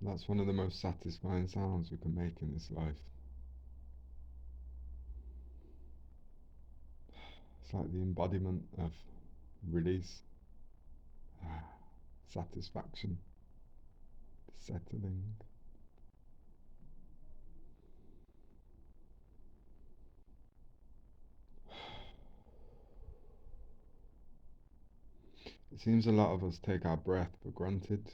That's one of the most satisfying sounds we can make in this life. It's like the embodiment of release, satisfaction, settling. It seems a lot of us take our breath for granted.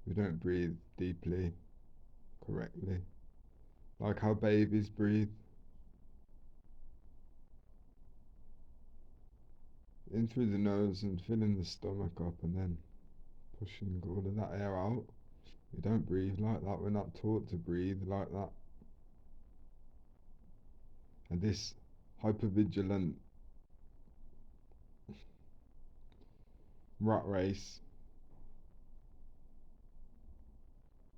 We don't breathe deeply, correctly, like how babies breathe. In through the nose and filling the stomach up and then pushing all of that air out. We don't breathe like that. We're not taught to breathe like that. And this hypervigilant rat race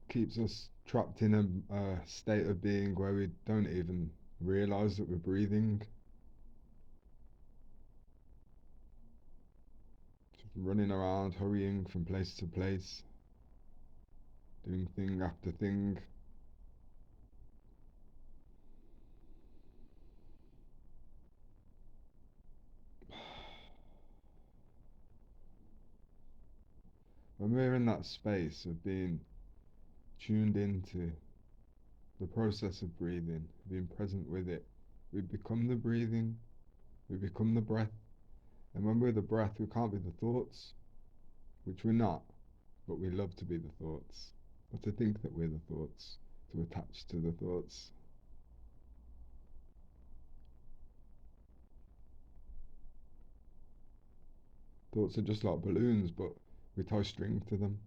keeps us trapped in a state of being where we don't even realize that we're breathing. Just running around, hurrying from place to place, doing thing after thing. When we're in that space of being tuned into the process of breathing, being present with it, we become the breathing, we become the breath. And when we're the breath, we can't be the thoughts, which we're not, but we love to be the thoughts, or to think that we're the thoughts, to attach to the thoughts. Thoughts are just like balloons, but we tie string to them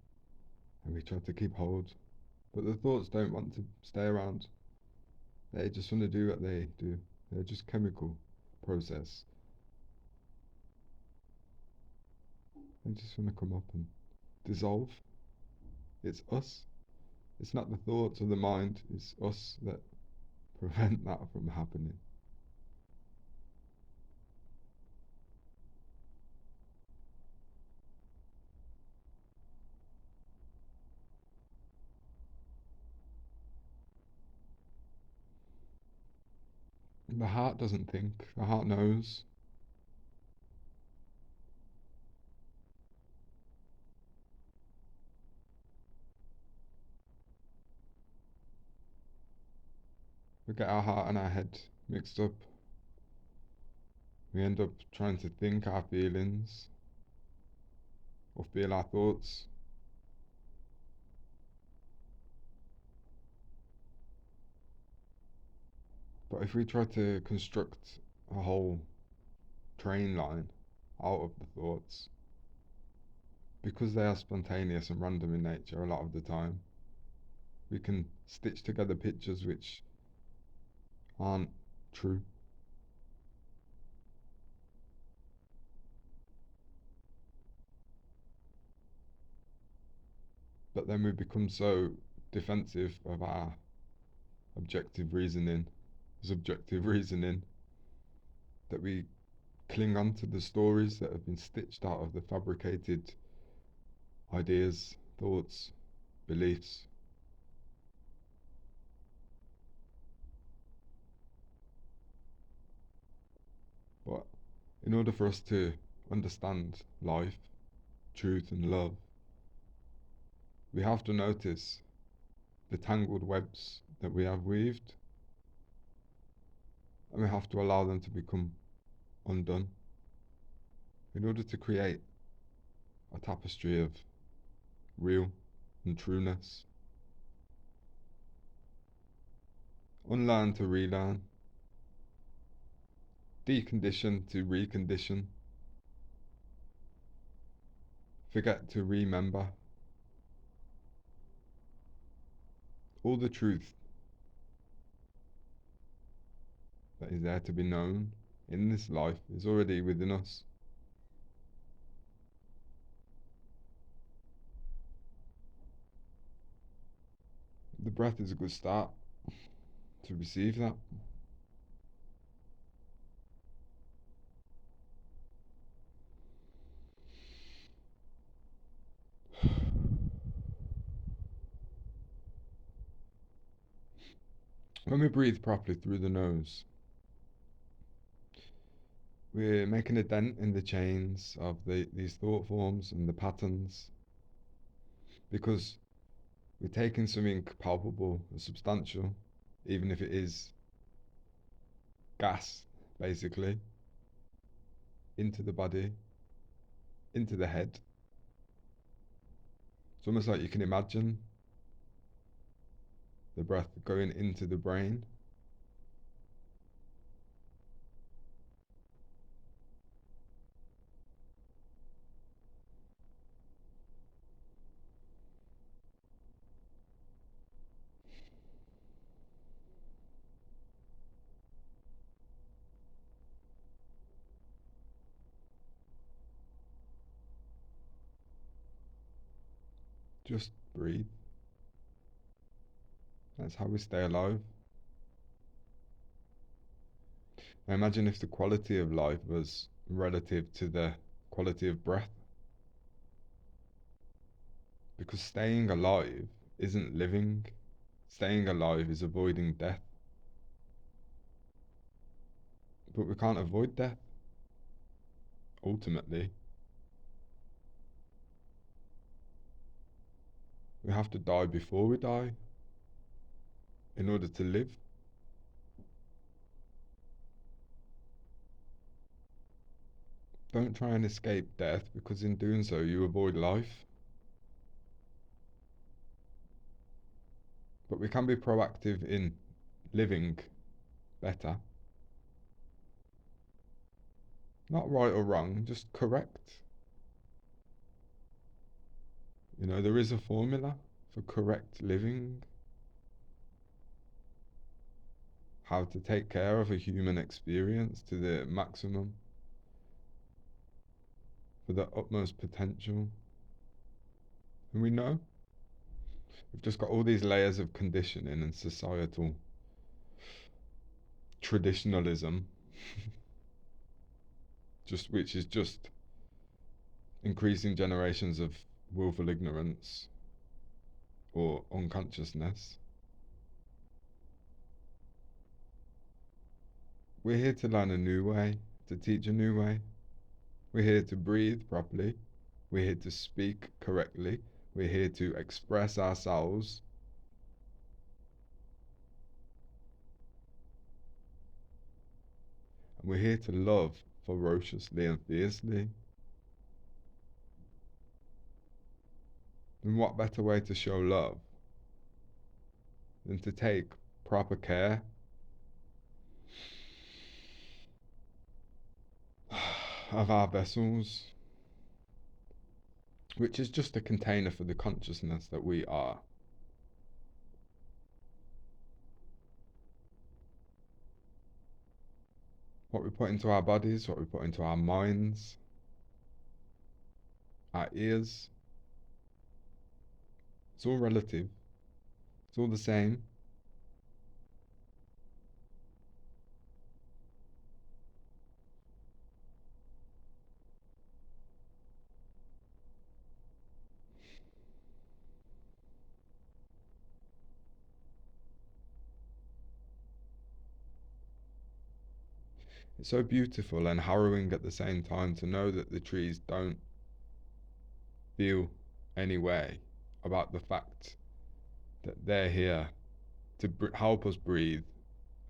and we try to keep hold. But the thoughts don't want to stay around. They just want to do what they do. They're just chemical process. They just want to come up and dissolve. It's us. It's not the thoughts or the mind. It's us that prevent that from happening. The heart doesn't think. The heart knows. We get our heart and our head mixed up. We end up trying to think our feelings or feel our thoughts. But if we try to construct a whole train line out of the thoughts, because they are spontaneous and random in nature a lot of the time, we can stitch together pictures which aren't true. But then we become so defensive of our objective reasoning, subjective reasoning, that we cling on to the stories that have been stitched out of the fabricated ideas, thoughts, beliefs. But in order for us to understand life, truth, and love, we have to notice the tangled webs that we have weaved, and we have to allow them to become undone in order to create a tapestry of real and trueness. Unlearn to relearn, decondition to recondition, forget to remember. All the truth that is there to be known in this life is already within us. The breath is a good start to receive that. When we breathe properly through the nose, we're making a dent in the chains of these thought forms and the patterns, because we're taking something palpable and substantial, even if it is gas, basically, into the body, into the head. It's almost like you can imagine the breath going into the brain. Just breathe. That's how we stay alive. Now imagine if the quality of life was relative to the quality of breath. Because staying alive isn't living. Staying alive is avoiding death. But we can't avoid death, ultimately. We have to die before we die in order to live. Don't try and escape death, because in doing so you avoid life. But we can be proactive in living better. Not right or wrong, just correct. You know, there is a formula for correct living. How to take care of a human experience to the maximum, for the utmost potential. And we know we've just got all these layers of conditioning and societal traditionalism, which is just increasing generations of willful ignorance or unconsciousness. We're here to learn a new way, to teach a new way. We're here to breathe properly. We're here to speak correctly. We're here to express ourselves. And we're here to love ferociously and fiercely. And what better way to show love than to take proper care of our vessels, which is just a container for the consciousness that we are. What we put into our bodies, what we put into our minds, our ears, it's all relative. It's all the same. It's so beautiful and harrowing at the same time to know that the trees don't feel any way about the fact that they're here to help us breathe,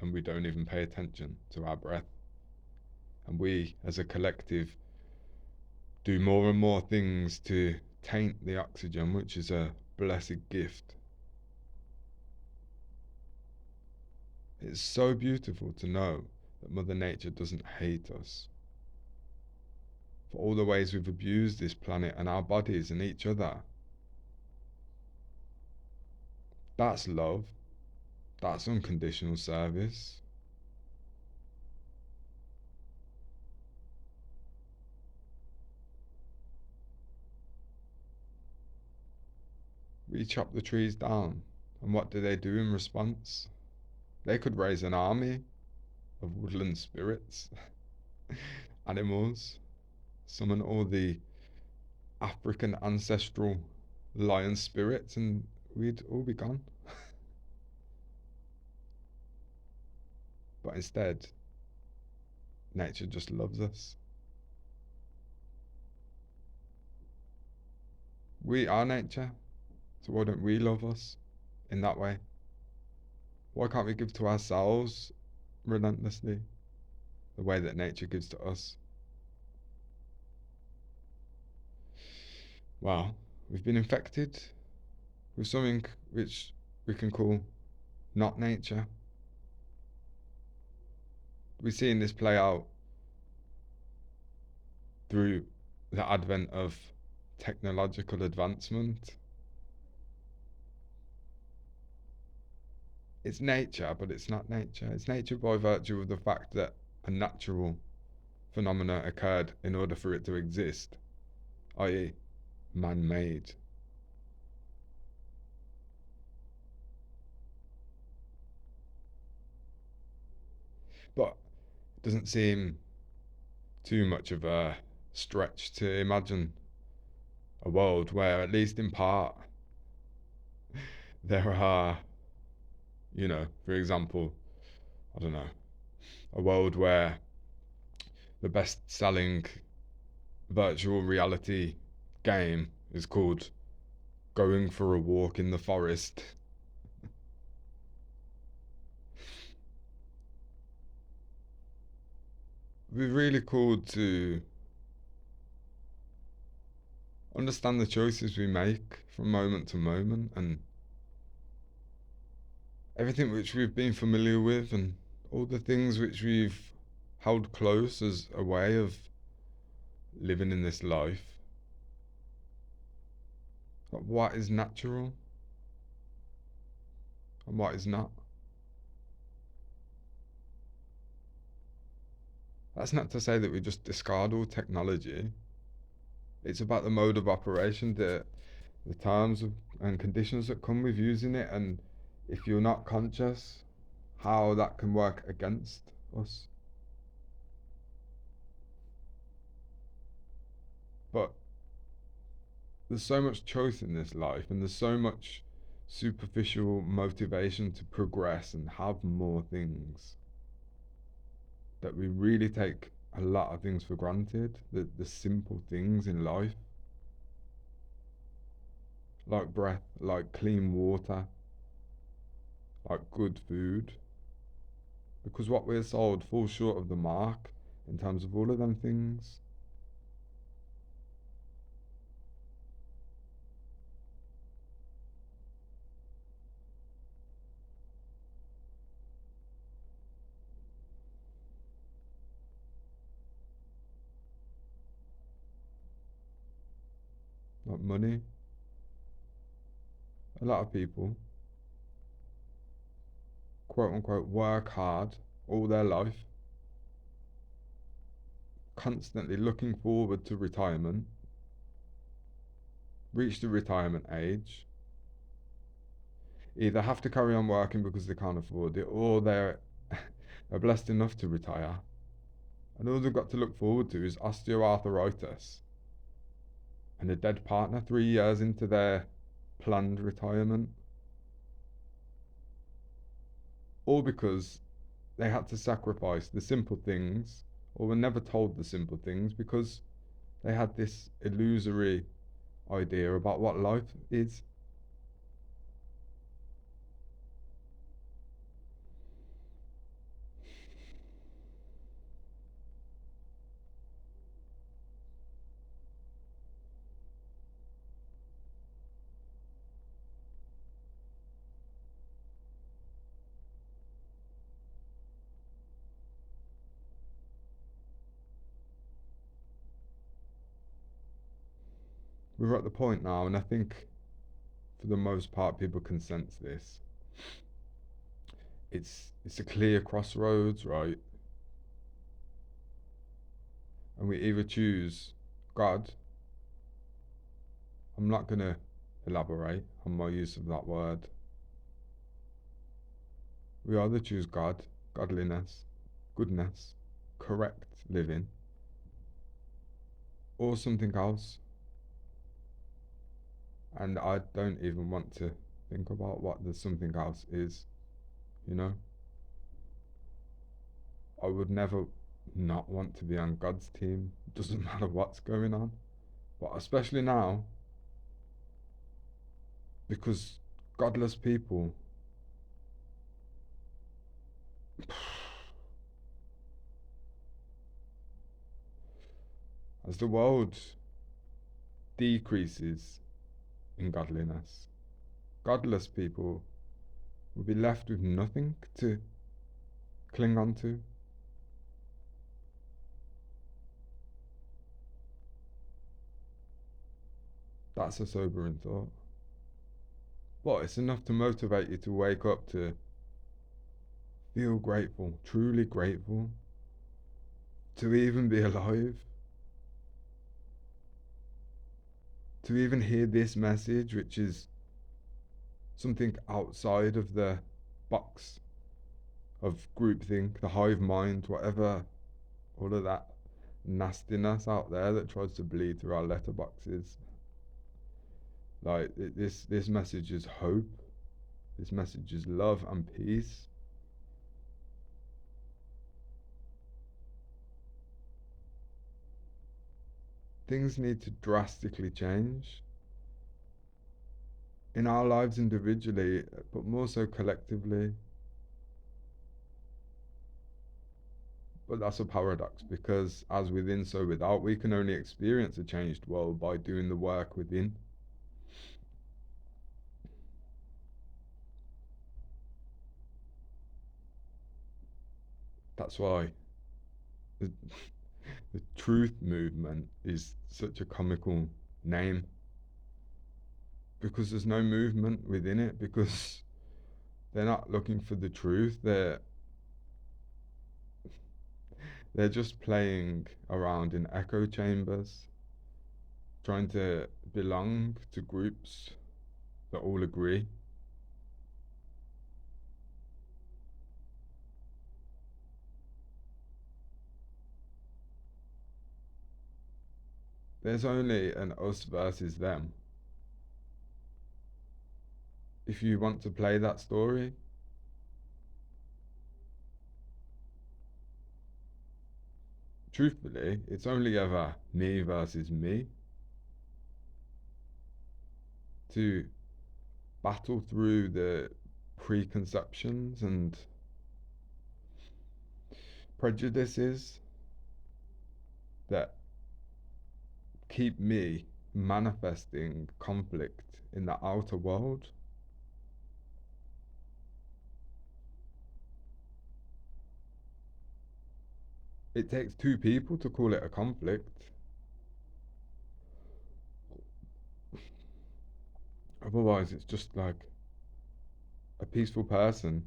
and we don't even pay attention to our breath. And we, as a collective, do more and more things to taint the oxygen, which is a blessed gift. It's so beautiful to know that Mother Nature doesn't hate us for all the ways we've abused this planet and our bodies and each other. That's love. That's unconditional service. We chop the trees down, and what do they do in response? They could raise an army of woodland spirits, animals, summon all the African ancestral lion spirits, and we'd all be gone. But instead, nature just loves us. We are nature, so why don't we love us in that way? Why can't we give to ourselves relentlessly the way that nature gives to us? Well, we've been infected with something which we can call not nature. We're seeing this play out through the advent of technological advancement. It's nature, but it's not nature. It's nature by virtue of the fact that a natural phenomena occurred in order for it to exist, i.e., man made. But it doesn't seem too much of a stretch to imagine a world where, at least in part, there are, for example, I don't know, a world where the best selling virtual reality game is called Going for a Walk in the Forest. It'd be really cool to understand the choices we make from moment to moment, and everything which we've been familiar with, and all the things which we've held close as a way of living in this life. Like, what is natural and what is not. That's not to say that we just discard all technology. It's about the mode of operation, the terms and conditions that come with using it, and if you're not conscious, how that can work against us. But there's so much choice in this life, and there's so much superficial motivation to progress and have more things, that we really take a lot of things for granted, the simple things in life, like breath, like clean water, like good food, because what we're sold falls short of the mark in terms of all of them things. Like money. A lot of people, quote unquote, work hard all their life, constantly looking forward to retirement, reach the retirement age, either have to carry on working because they can't afford it, or they're are blessed enough to retire, and all they've got to look forward to is osteoarthritis and a dead partner 3 years into their planned retirement. All because they had to sacrifice the simple things, or were never told the simple things, because they had this illusory idea about what life is. We're at the point now, and I think for the most part people can sense this. It's a clear crossroads, right? And we either choose God. I'm not gonna elaborate on my use of that word. We either choose God, godliness, goodness, correct living, or something else. And I don't even want to think about what the something else is, you know? I would never not want to be on God's team. Doesn't matter what's going on. But especially now, because godless people, as the world decreases in godliness, godless people will be left with nothing to cling on to. That's a sobering thought. But it's enough to motivate you to wake up to feel grateful, truly grateful, to even be alive, to even hear this message, which is something outside of the box of groupthink, the hive mind, whatever, all of that nastiness out there that tries to bleed through our letterboxes. Like this message is hope. This message is love and peace. Things need to drastically change in our lives individually, but more so collectively. But that's a paradox because, as within, so without, we can only experience a changed world by doing the work within. That's why the, the truth movement is such a comical name, because there's no movement within it, because they're not looking for the truth. They're just playing around in echo chambers, trying to belong to groups that all agree. There's only an us versus them. If you want to play that story, truthfully, it's only ever me versus me. To battle through the preconceptions and prejudices that keep me manifesting conflict in the outer world. It takes two people to call it a conflict. Otherwise, it's just like a peaceful person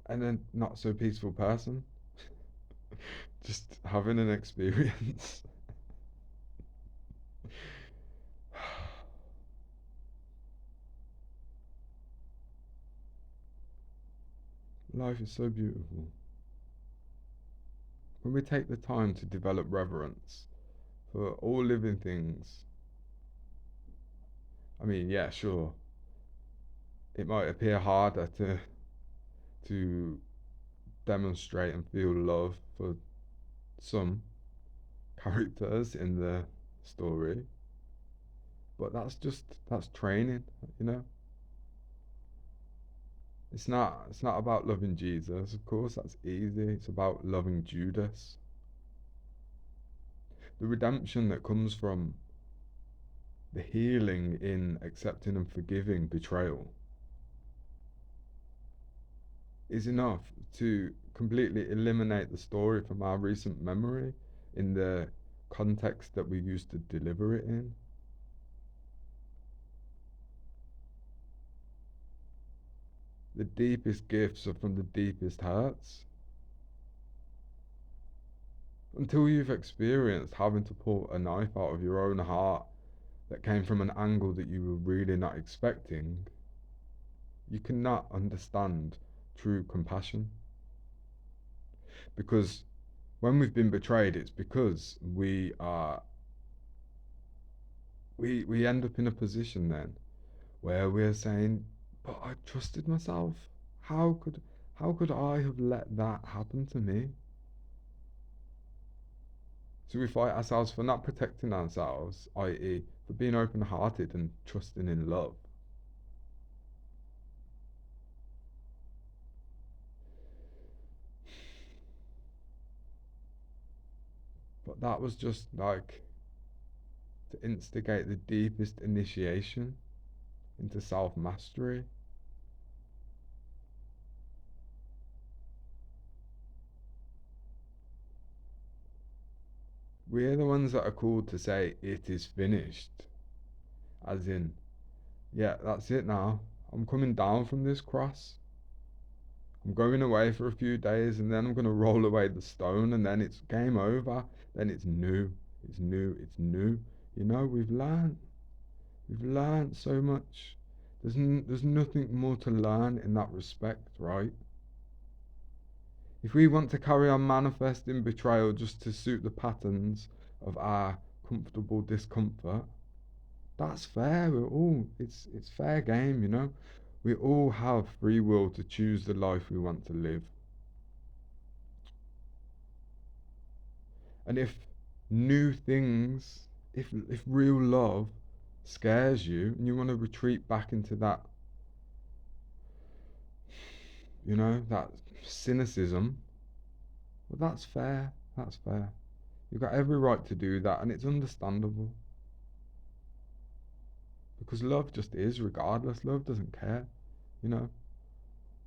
and a not so peaceful person just having an experience. Life is so beautiful. When we take the time to develop reverence for all living things, I mean, yeah, sure, it might appear harder to demonstrate and feel love for some characters in the story, but that's training, you know. It's not about loving Jesus, of course, that's easy. It's about loving Judas. The redemption that comes from the healing in accepting and forgiving betrayal is enough to completely eliminate the story from our recent memory in the context that we used to deliver it in. The deepest gifts are from the deepest hurts. Until you've experienced having to pull a knife out of your own heart that came from an angle that you were really not expecting, you cannot understand true compassion. Because when we've been betrayed, it's because we end up in a position then where we're saying, but I trusted myself. How How could I have let that happen to me? So we fight ourselves for not protecting ourselves, i.e., for being open hearted and trusting in love. But that was just like to instigate the deepest initiation into self mastery. We're the ones that are called to say, it is finished. As in, yeah, that's it now. I'm coming down from this cross. I'm going away for a few days and then I'm going to roll away the stone and then it's game over. Then it's new. It's new. It's new. You know, we've learned. We've learned so much. There's nothing more to learn in that respect, right? If we want to carry on manifesting betrayal just to suit the patterns of our comfortable discomfort, that's fair. It's fair game, you know. We all have free will to choose the life we want to live. And if new things, if real love scares you and you want to retreat back into that, you know, that cynicism, well, that's fair. That's fair. You've got every right to do that, and it's understandable. Because love just is, regardless. Love doesn't care, you know.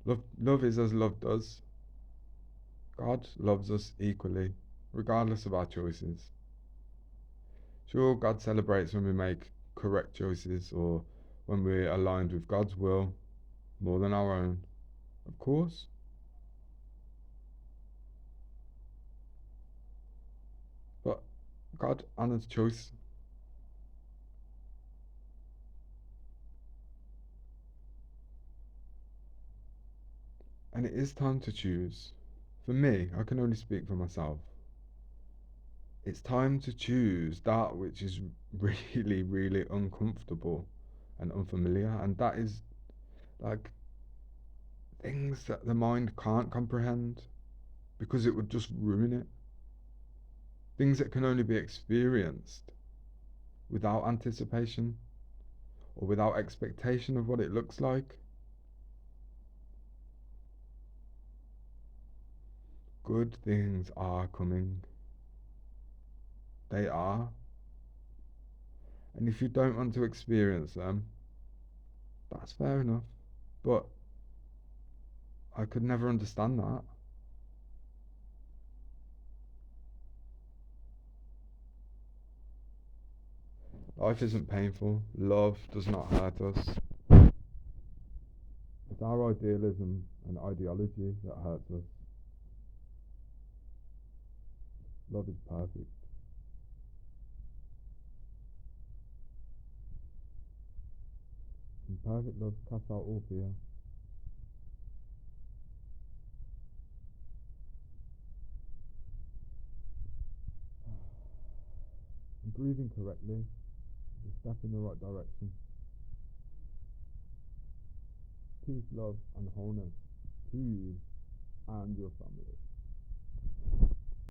Love is as love does. God loves us equally, regardless of our choices. Sure, God celebrates when we make correct choices or when we're aligned with God's will more than our own. Of course. But God honors choice. And it is time to choose. For me, I can only speak for myself. It's time to choose that which is really, really uncomfortable and unfamiliar. And that is like things that the mind can't comprehend because it would just ruin it. Things that can only be experienced without anticipation or without expectation of what it looks like. Good things are coming. They are. And if you don't want to experience them, that's fair enough. But I could never understand that. Life isn't painful. Love does not hurt us. It's our idealism and ideology that hurts us. Love is perfect. And perfect love casts out all fear. And breathing correctly is a step in the right direction. Peace, love, and wholeness to you and your family.